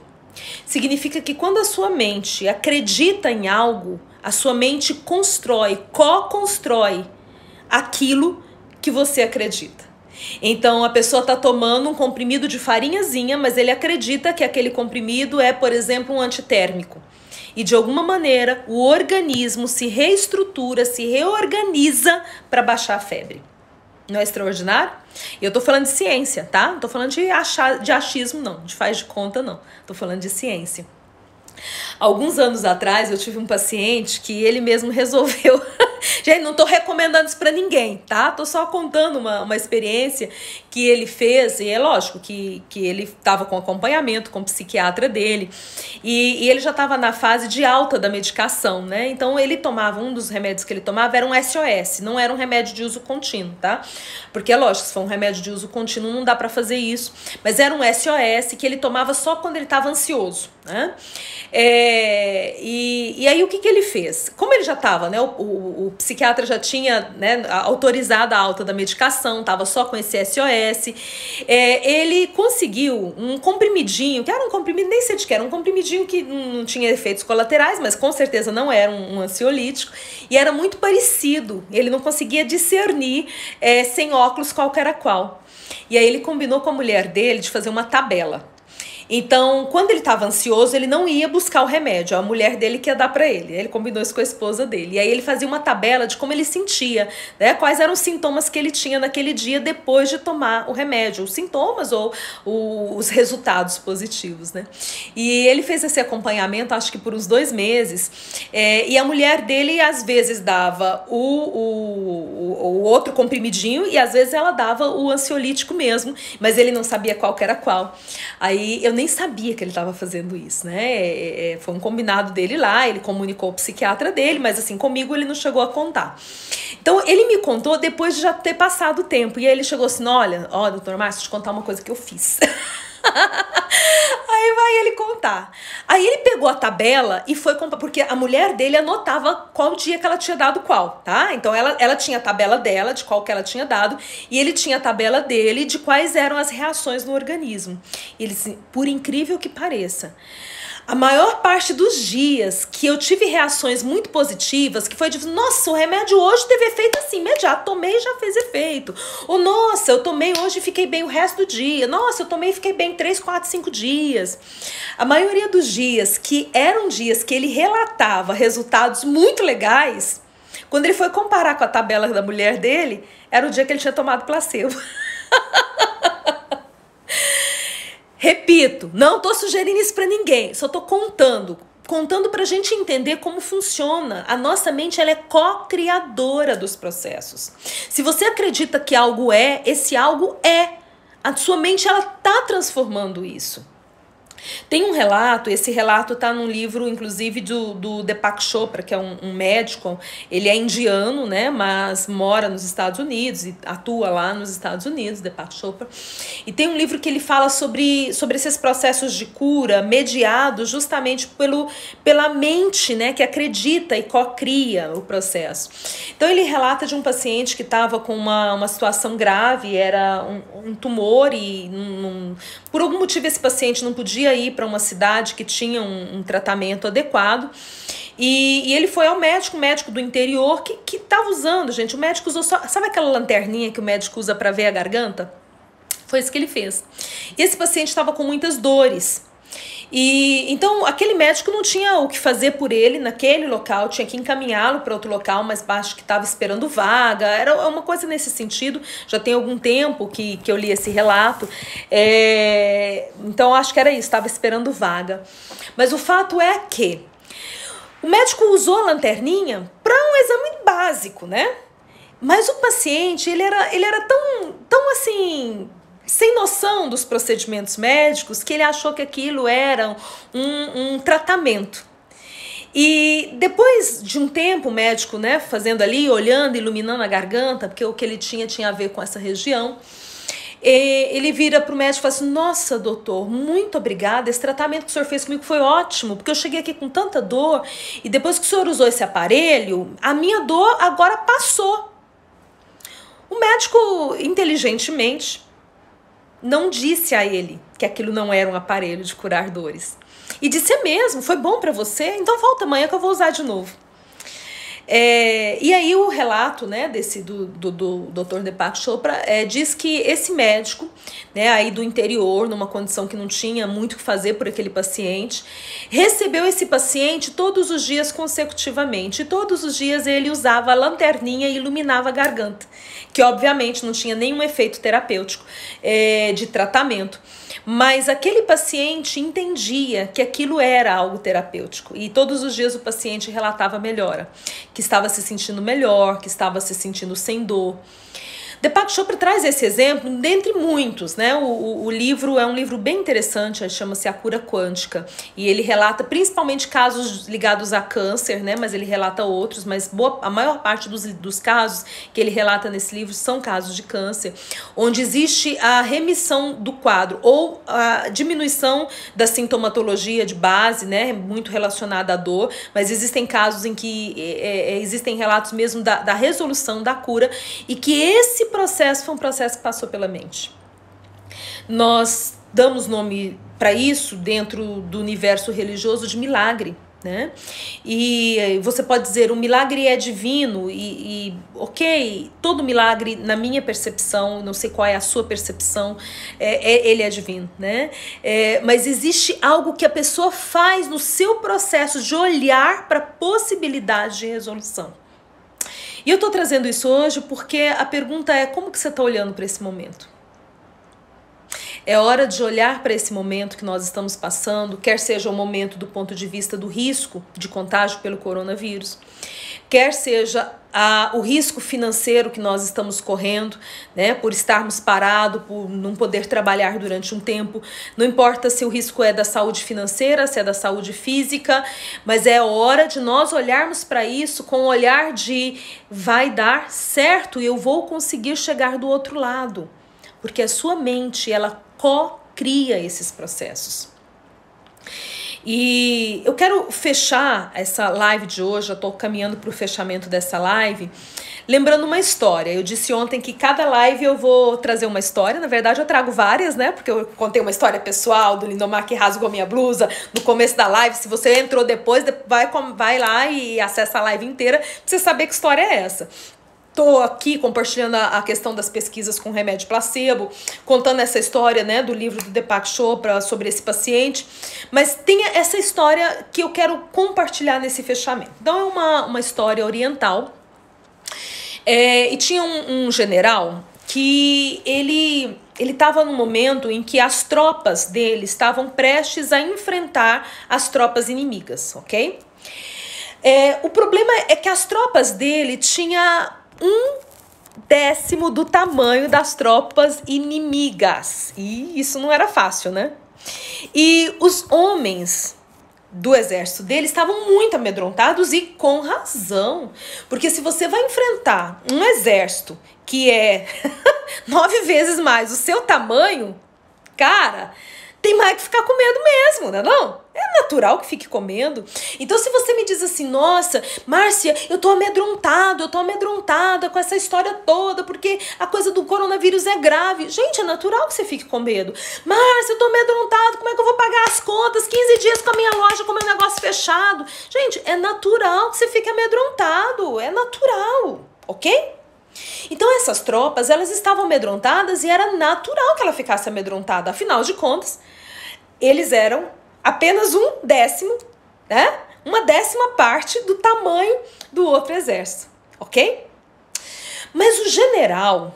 Significa que quando a sua mente acredita em algo, a sua mente co-constrói aquilo que você acredita. Então a pessoa está tomando um comprimido de farinhazinha, mas ele acredita que aquele comprimido é, por exemplo, um antitérmico. E de alguma maneira o organismo se reestrutura, se reorganiza para baixar a febre. Não é extraordinário? E eu tô falando de ciência, tá? Não tô falando de achismo, não. De faz de conta, não. Tô falando de ciência. Alguns anos atrás, eu tive um paciente que ele mesmo resolveu... Gente, não tô recomendando isso pra ninguém, tá? Tô só contando uma experiência que ele fez. E é lógico que ele tava com acompanhamento com o psiquiatra dele. E ele já tava na fase de alta da medicação, né? Então, ele tomava, um dos remédios que ele tomava era um SOS. Não era um remédio de uso contínuo, tá? Porque é lógico, se for um remédio de uso contínuo, não dá pra fazer isso. Mas era um SOS que ele tomava só quando ele tava ansioso, né? E aí o que ele fez? Como ele já estava, né, o psiquiatra já tinha, né, autorizado a alta da medicação, estava só com esse SOS, ele conseguiu um comprimidinho, que era um comprimido, nem sei de que era, um comprimidinho que não tinha efeitos colaterais, mas com certeza não era um ansiolítico, e era muito parecido, ele não conseguia discernir sem óculos qual que era qual. E aí ele combinou com a mulher dele de fazer uma tabela. Então, quando ele estava ansioso, ele não ia buscar o remédio, a mulher dele que ia dar para ele. Ele combinou isso com a esposa dele. E aí ele fazia uma tabela de como ele sentia, né? Quais eram os sintomas que ele tinha naquele dia depois de tomar o remédio, os sintomas ou os resultados positivos, né? E ele fez esse acompanhamento, acho que por uns 2 meses, e a mulher dele às vezes dava o outro comprimidinho e às vezes ela dava o ansiolítico mesmo, mas ele não sabia qual que era qual. Aí eu nem sabia que ele estava fazendo isso, né? Foi um combinado dele lá, ele comunicou ao psiquiatra dele, mas assim, comigo ele não chegou a contar. Então, ele me contou depois de já ter passado o tempo. E aí ele chegou assim, olha, doutor Márcio, deixa eu te contar uma coisa que eu fiz. Aí vai ele contar. Aí ele pegou a tabela e foi contar, porque a mulher dele anotava qual dia que ela tinha dado qual, tá? Então ela tinha a tabela dela, de qual que ela tinha dado, e ele tinha a tabela dele de quais eram as reações no organismo. E ele disse, por incrível que pareça, a maior parte dos dias que eu tive reações muito positivas, que foi de, nossa, o remédio hoje teve efeito assim, imediato, tomei e já fez efeito. Ou, nossa, eu tomei hoje e fiquei bem o resto do dia. Nossa, eu tomei e fiquei bem 3, 4, 5 dias. A maioria dos dias que eram dias que ele relatava resultados muito legais, Quando ele foi comparar com a tabela da mulher dele, era o dia que ele tinha tomado placebo. Repito, não tô sugerindo isso para ninguém, só tô contando para a gente entender como funciona. A nossa mente, ela é co-criadora dos processos. Se você acredita que algo é, esse algo é. A sua mente, ela tá transformando isso. Tem um relato, esse relato está num livro, inclusive, do Deepak Chopra, que é um médico. Ele é indiano, né, mas mora nos Estados Unidos e atua lá nos Estados Unidos, Deepak Chopra. E tem um livro que ele fala sobre esses processos de cura mediados justamente pela mente, né, que acredita e co-cria o processo. Então ele relata de um paciente que estava com uma situação grave, era um tumor e por algum motivo esse paciente não podia ir para uma cidade que tinha um tratamento adequado. E ele foi ao médico, um médico do interior que estava usando, gente. O médico usou só, sabe aquela lanterninha que o médico usa para ver a garganta? Foi isso que ele fez. E esse paciente estava com muitas dores. E então aquele médico não tinha o que fazer por ele naquele local, tinha que encaminhá-lo para outro local, mas acho que estava esperando vaga, era uma coisa nesse sentido. Já tem algum tempo que eu li esse relato, então acho que era isso, estava esperando vaga. Mas o fato é que o médico usou a lanterninha para um exame básico, né? Mas o paciente, ele era tão assim, sem noção dos procedimentos médicos, que ele achou que aquilo era um tratamento. E depois de um tempo, o médico, né, fazendo ali, olhando, iluminando a garganta, porque o que ele tinha a ver com essa região, ele vira para o médico e fala assim: nossa, doutor, muito obrigada, esse tratamento que o senhor fez comigo foi ótimo, porque eu cheguei aqui com tanta dor, e depois que o senhor usou esse aparelho, a minha dor agora passou. O médico, inteligentemente, não disse a ele que aquilo não era um aparelho de curar dores. E disse: é mesmo, foi bom para você? Então volta amanhã que eu vou usar de novo. E aí o relato, né, do Dr. Deepak Chopra diz que esse médico, né, aí do interior, numa condição que não tinha muito o que fazer por aquele paciente, recebeu esse paciente todos os dias consecutivamente. E todos os dias ele usava a lanterninha e iluminava a garganta, que obviamente não tinha nenhum efeito terapêutico de tratamento. Mas aquele paciente entendia que aquilo era algo terapêutico. E todos os dias o paciente relatava melhora, que estava se sentindo melhor, que estava se sentindo sem dor. Deepak Chopra traz esse exemplo dentre muitos, né? O livro é um livro bem interessante, chama-se A Cura Quântica, e ele relata principalmente casos ligados a câncer, né? Mas ele relata outros, mas a maior parte dos casos que ele relata nesse livro são casos de câncer, onde existe a remissão do quadro ou a diminuição da sintomatologia de base, né? Muito relacionada à dor, mas existem casos em que existem relatos mesmo da resolução, da cura, e que esse processo foi um processo que passou pela mente. Nós damos nome para isso dentro do universo religioso de milagre, né? E você pode dizer: o milagre é divino ok, todo milagre, na minha percepção, não sei qual é a sua percepção, ele é divino, né? Mas existe algo que a pessoa faz no seu processo de olhar para a possibilidade de resolução. E eu tô trazendo isso hoje porque a pergunta é: como que você tá olhando para esse momento? É hora de olhar para esse momento que nós estamos passando, quer seja o momento do ponto de vista do risco de contágio pelo coronavírus, quer seja o risco financeiro que nós estamos correndo, né, por estarmos parados, por não poder trabalhar durante um tempo. Não importa se o risco é da saúde financeira, se é da saúde física, mas é hora de nós olharmos para isso com o olhar de: vai dar certo e eu vou conseguir chegar do outro lado. Porque a sua mente, ela co-cria esses processos. E eu quero fechar essa live de hoje, eu estou caminhando para o fechamento dessa live, lembrando uma história. Eu disse ontem que cada live eu vou trazer uma história. Na verdade, eu trago várias, né? Porque eu contei uma história pessoal do Lindomar que rasgou minha blusa no começo da live. Se você entrou depois, vai lá e acessa a live inteira para você saber que história é essa. Estou aqui compartilhando a questão das pesquisas com remédio placebo, contando essa história, né, do livro do Deepak Chopra sobre esse paciente, mas tem essa história que eu quero compartilhar nesse fechamento. Então é uma história oriental, E tinha um general que ele estava no momento em que as tropas dele estavam prestes a enfrentar as tropas inimigas, ok? O problema é que as tropas dele tinham 1/10 do tamanho das tropas inimigas. E isso não era fácil, né? E os homens do exército dele estavam muito amedrontados e com razão. Porque se você vai enfrentar um exército que é 9 vezes mais o seu tamanho, cara, tem mais que ficar com medo mesmo, não é não? É natural que fique com medo. Então se você me diz assim, nossa, Márcia, eu tô amedrontada com essa história toda, porque a coisa do coronavírus é grave. Gente, é natural que você fique com medo. Márcia, eu tô amedrontado, como é que eu vou pagar as contas? 15 dias com a minha loja, com o meu negócio fechado. Gente, é natural que você fique amedrontado, é natural, ok? Então essas tropas, elas estavam amedrontadas e era natural que ela ficasse amedrontada. Afinal de contas, eles eram apenas 1/10, né? 1/10 parte do tamanho do outro exército, ok? Mas o general,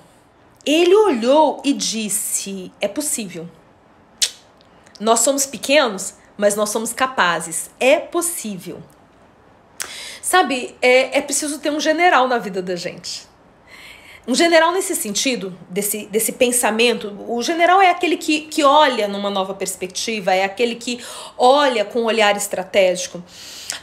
ele olhou e disse, é possível. Nós somos pequenos, mas nós somos capazes. É possível. Sabe, é preciso ter um general na vida da gente. Um general nesse sentido, desse pensamento, o general é aquele que olha numa nova perspectiva, é aquele que olha com um olhar estratégico.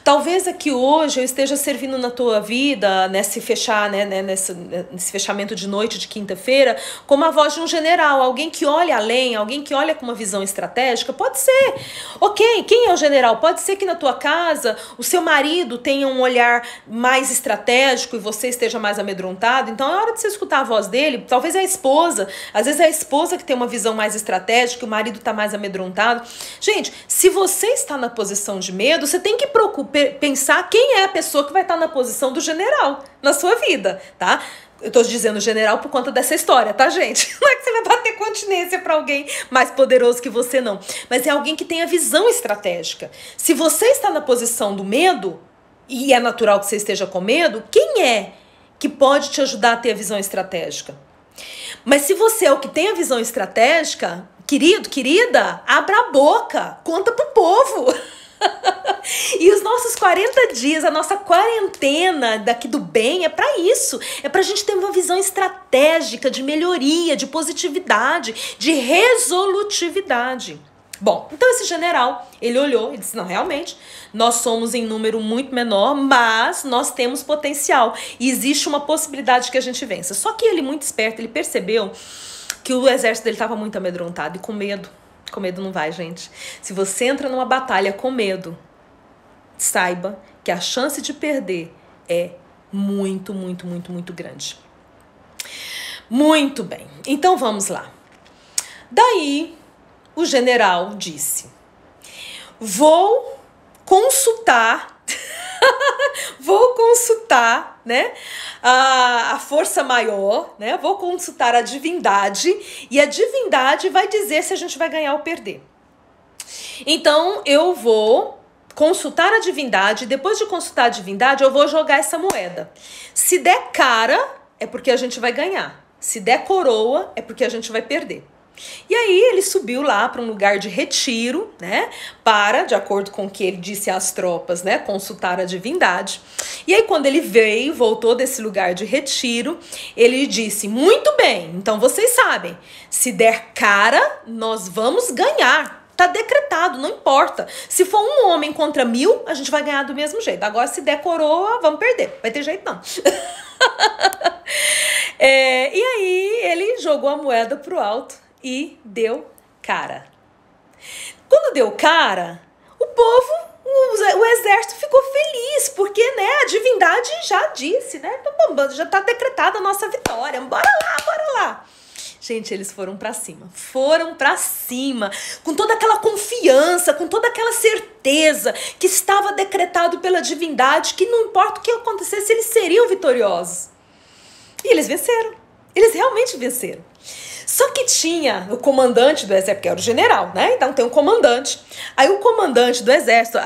Talvez aqui hoje eu esteja servindo na tua vida, nesse fechamento de noite de quinta-feira, como a voz de um general, alguém que olha além, alguém que olha com uma visão estratégica. Pode ser. Ok, quem é o general? Pode ser que na tua casa o seu marido tenha um olhar mais estratégico e você esteja mais amedrontado. Então é hora de você escutar a voz dele. Talvez é a esposa. Às vezes é a esposa que tem uma visão mais estratégica, o marido está mais amedrontado. Gente, se você está na posição de medo, você tem que pensar quem é a pessoa que vai estar na posição do general na sua vida, tá? Eu tô dizendo general por conta dessa história, tá, gente? Não é que você vai bater continência pra alguém mais poderoso que você, não. Mas é alguém que tem a visão estratégica. Se você está na posição do medo, e é natural que você esteja com medo, quem é que pode te ajudar a ter a visão estratégica? Mas se você é o que tem a visão estratégica, querido, querida, abra a boca, conta pro povo. E os nossos 40 dias, a nossa quarentena daqui do bem é para isso. É pra gente ter uma visão estratégica de melhoria, de positividade, de resolutividade. Bom, então esse general, ele olhou e disse, não, realmente, nós somos em número muito menor, mas nós temos potencial. E existe uma possibilidade que a gente vença. Só que ele, muito esperto, ele percebeu que o exército dele estava muito amedrontado e com medo. Com medo não vai, gente. Se você entra numa batalha com medo, saiba que a chance de perder é muito, muito, muito, muito grande. Muito bem. Então vamos lá. Daí o general disse, vou consultar né, a força maior, né, vou consultar a divindade e a divindade vai dizer se a gente vai ganhar ou perder. Então eu vou consultar a divindade, depois de consultar a divindade eu vou jogar essa moeda. Se der cara, é porque a gente vai ganhar. Se der coroa, é porque a gente vai perder. E aí ele subiu lá para um lugar de retiro, né, para, de acordo com o que ele disse às tropas, né, consultar a divindade. E aí quando ele voltou desse lugar de retiro, ele disse, muito bem, então vocês sabem, se der cara, nós vamos ganhar. Tá decretado, não importa. Se for um homem contra 1000, a gente vai ganhar do mesmo jeito. Agora, se der coroa, vamos perder. Vai ter jeito, não. E aí, ele jogou a moeda pro alto e deu cara. Quando deu cara, o povo, o exército ficou feliz, porque, né, a divindade já disse, né? Então, já tá decretada a nossa vitória. Bora lá, bora lá. Gente, eles foram pra cima, com toda aquela confiança, com toda aquela certeza que estava decretado pela divindade, que não importa o que acontecesse, eles seriam vitoriosos. E eles venceram, eles realmente venceram. Só que tinha o comandante do exército, que era o general, né? Então tem um comandante. Aí o comandante do exército,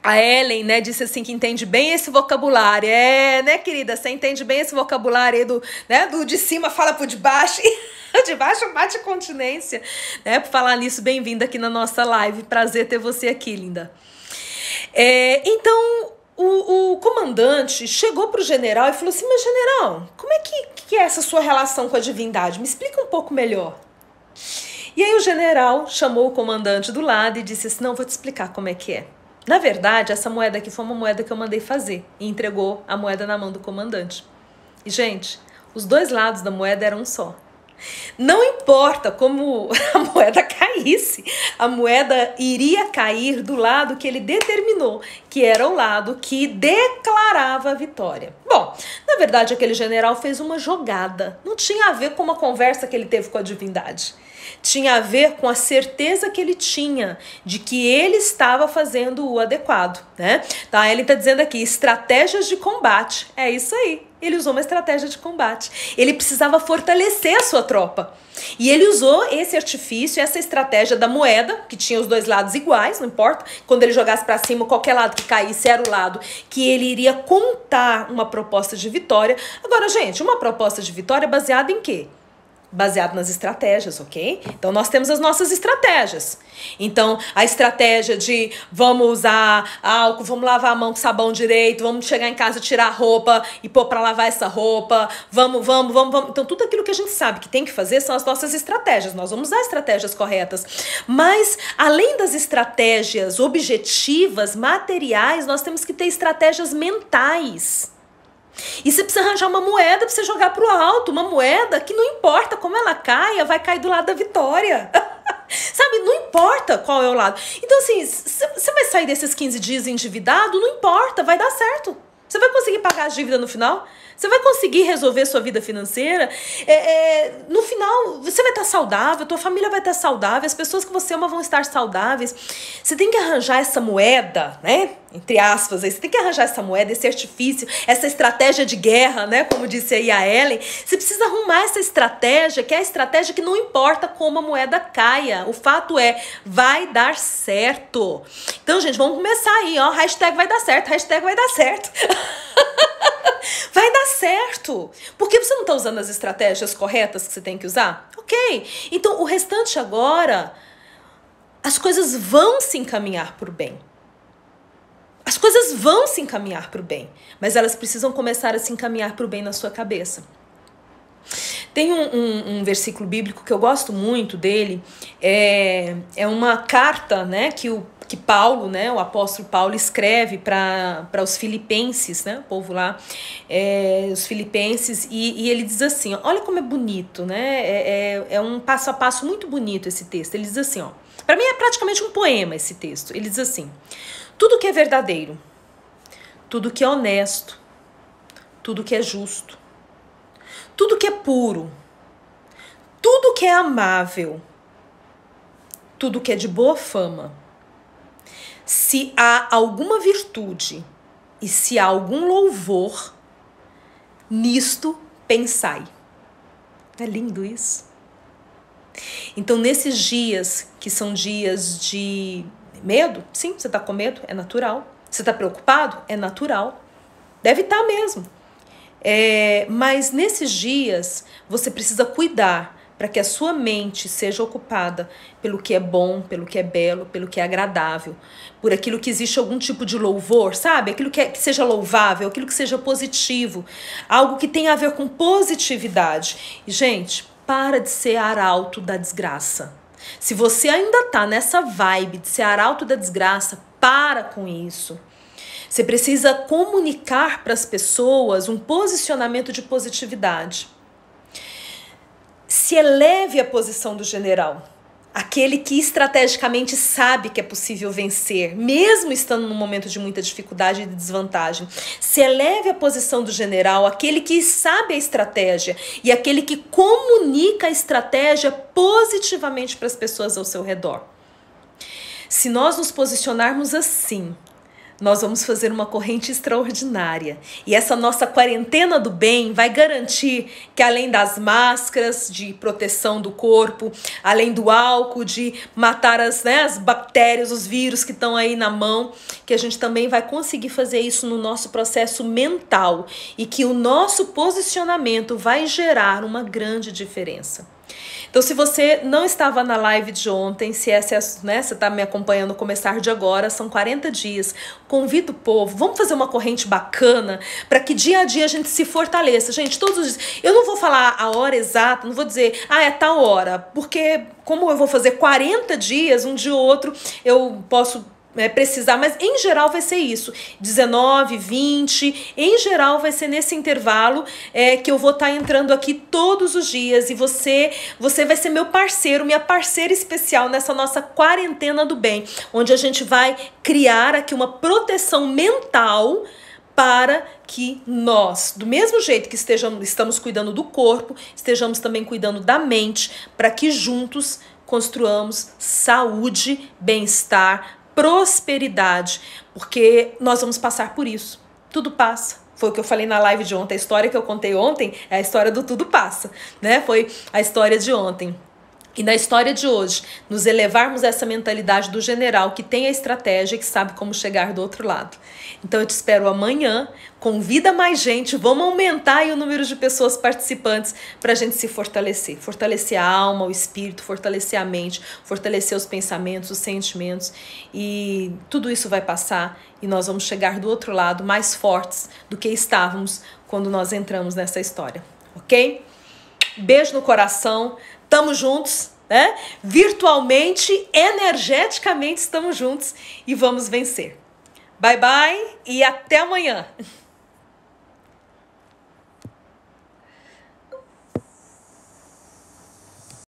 A Ellen, né, disse assim que entende bem esse vocabulário. É, né, querida? Você entende bem esse vocabulário aí do de cima fala pro de baixo e de baixo bate continência. Né? Por falar nisso, bem-vinda aqui na nossa live. Prazer ter você aqui, linda. Então, o comandante chegou pro general e falou assim, mas general, como é que é essa sua relação com a divindade? Me explica um pouco melhor. E aí o general chamou o comandante do lado e disse assim, não, vou te explicar como é que é. Na verdade, essa moeda aqui foi uma moeda que eu mandei fazer e entregou a moeda na mão do comandante. E, gente, os dois lados da moeda eram um só. Não importa como a moeda caísse, a moeda iria cair do lado que ele determinou, que era o lado que declarava a vitória. Bom, na verdade, aquele general fez uma jogada. Não tinha a ver com uma conversa que ele teve com a divindade. Tinha a ver com a certeza que ele tinha de que ele estava fazendo o adequado, né? Então, ele está dizendo aqui, estratégias de combate. É isso aí. Ele usou uma estratégia de combate. Ele precisava fortalecer a sua tropa. E ele usou esse artifício, essa estratégia da moeda, que tinha os dois lados iguais, não importa. Quando ele jogasse para cima, qualquer lado que caísse era o lado que ele iria contar uma proposta de vitória. Agora, gente, uma proposta de vitória baseada em quê? Baseado nas estratégias, ok? Então, nós temos as nossas estratégias. Então, a estratégia de vamos usar álcool, vamos lavar a mão com sabão direito, vamos chegar em casa, tirar a roupa e pôr para lavar essa roupa, vamos. Então, tudo aquilo que a gente sabe que tem que fazer são as nossas estratégias. Nós vamos usar estratégias corretas. Mas, além das estratégias objetivas, materiais, nós temos que ter estratégias mentais. E você precisa arranjar uma moeda para você jogar pro alto, uma moeda que não importa como ela caia, vai cair do lado da vitória. Sabe, não importa qual é o lado. Então assim, você vai sair desses 15 dias endividado, não importa, vai dar certo. Você vai conseguir pagar a dívida no final? Você vai conseguir resolver sua vida financeira? No final, você vai estar saudável, tua família vai estar saudável, as pessoas que você ama vão estar saudáveis. Você tem que arranjar essa moeda, né? Entre aspas, aí, você tem que arranjar essa moeda, esse artifício, essa estratégia de guerra, né? Como disse aí a Ellen. Você precisa arrumar essa estratégia, que é a estratégia que não importa como a moeda caia. O fato é, vai dar certo. Então, gente, vamos começar aí, ó. Hashtag vai dar certo, hashtag vai dar certo. Vai dar certo. Por que você não está usando as estratégias corretas que você tem que usar? Ok. Então, o restante agora, as coisas vão se encaminhar para o bem. As coisas vão se encaminhar para o bem, mas elas precisam começar a se encaminhar para o bem na sua cabeça. Tem um versículo bíblico que eu gosto muito dele, é uma carta, né, que Paulo, né, o apóstolo Paulo escreve para os filipenses, né, o povo lá, os filipenses, e ele diz assim, olha como é bonito, né, é um passo a passo muito bonito esse texto. Ele diz assim, ó, para mim é praticamente um poema esse texto. Ele diz assim, tudo que é verdadeiro, tudo que é honesto, tudo que é justo, tudo que é puro, tudo que é amável, tudo que é de boa fama, se há alguma virtude e se há algum louvor, nisto pensai. É lindo isso? Então, nesses dias, que são dias de medo, sim, você está com medo, é natural. Você está preocupado? É natural. Deve estar mesmo. Mas nesses dias, você precisa cuidar para que a sua mente seja ocupada pelo que é bom, pelo que é belo, pelo que é agradável, por aquilo que existe algum tipo de louvor, sabe? Aquilo que seja louvável, aquilo que seja positivo, algo que tenha a ver com positividade. E, gente, para de ser arauto da desgraça. Se você ainda tá nessa vibe de ser arauto da desgraça, para com isso. Você precisa comunicar para as pessoas um posicionamento de positividade. Se eleve à posição do general, aquele que estrategicamente sabe que é possível vencer, mesmo estando num momento de muita dificuldade e de desvantagem. Se eleve à posição do general, aquele que sabe a estratégia e aquele que comunica a estratégia positivamente para as pessoas ao seu redor. Se nós nos posicionarmos assim, nós vamos fazer uma corrente extraordinária. E essa nossa quarentena do bem vai garantir que, além das máscaras de proteção do corpo, além do álcool, de matar as bactérias, os vírus que estão aí na mão, que a gente também vai conseguir fazer isso no nosso processo mental e que o nosso posicionamento vai gerar uma grande diferença. Então, se você não estava na live de ontem, se você está me acompanhando começar de agora, são 40 dias, convido o povo, vamos fazer uma corrente bacana para que dia a dia a gente se fortaleça. Gente, todos os dias, eu não vou falar a hora exata, não vou dizer, é tal hora, porque como eu vou fazer 40 dias, um dia ou outro, eu posso precisar, mas em geral vai ser isso, 19, 20, em geral vai ser nesse intervalo que eu vou estar entrando aqui todos os dias e você vai ser meu parceiro, minha parceira especial nessa nossa quarentena do bem, onde a gente vai criar aqui uma proteção mental para que nós, do mesmo jeito que estamos cuidando do corpo, estejamos também cuidando da mente, para que juntos construamos saúde, bem-estar, prosperidade, porque nós vamos passar por isso. Tudo passa. Foi o que eu falei na live de ontem. A história que eu contei ontem é a história do tudo passa, né? Foi a história de ontem. E na história de hoje, nos elevarmos a essa mentalidade do general que tem a estratégia e que sabe como chegar do outro lado. Então eu te espero amanhã, convida mais gente, vamos aumentar aí o número de pessoas participantes para a gente se fortalecer. Fortalecer a alma, o espírito, fortalecer a mente, fortalecer os pensamentos, os sentimentos e tudo isso vai passar e nós vamos chegar do outro lado mais fortes do que estávamos quando nós entramos nessa história, ok? Beijo no coração. Estamos juntos, né? Virtualmente, energeticamente estamos juntos e vamos vencer. Bye, bye e até amanhã.